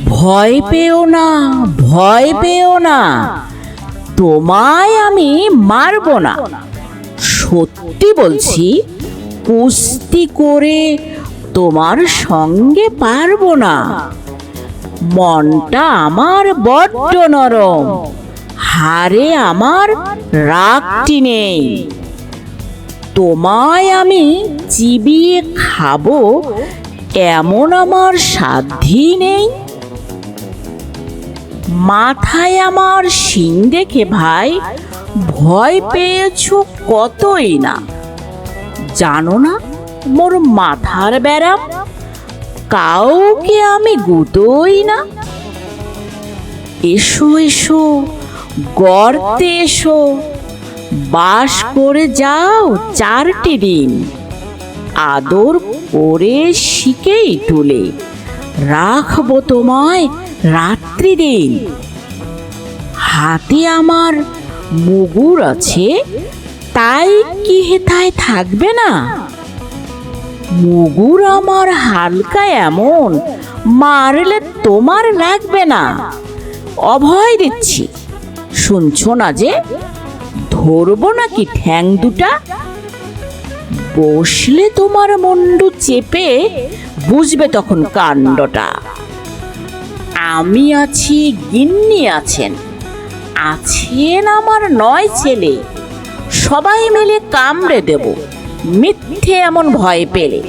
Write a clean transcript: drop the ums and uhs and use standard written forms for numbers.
ভয় পেও না, ভয় পেও না, তোমায় আমি মারব না। সত্যি বলছি, কুস্তি করে তোমার সঙ্গে পারবো না। মনটা আমার বড্ড নরম, হারে আমার রাগটি নেই। তোমায় আমি চিবিয়ে খাবো এমন আমার সাধ্যি নেই। মাথায় আমার শিং দেখে ভাই ভয় পেয়েছো কতই না। জানো না মোর মাথার ব্যারাম, কাউকে আমি গুতোই না। এসো এসো, গর্তে এসো, বাস করে যাও 4টি দিন। আদর করে শিকেই তুলে রাখবো তোমায় রাত্রি দিন। হাতে আমার মুগুর আছে, তাই কি হেথায় থাকবে না? মুগুর আমার হালকা এমন, মারলে তোমার লাগবে না। অভয় দিচ্ছি, শুনছো না যে? ধরবো নাকি ঠ্যাং দুটা? বসলে তোমার মুন্ডু চেপে বুঝবে তখন কাণ্ডটা। আমি আছি, গিন্নি আছেন, আছেন আমার 9 ছেলে। সবাই মিলে কামড়ে দেব মিথ্যে এমন ভয় পেলে।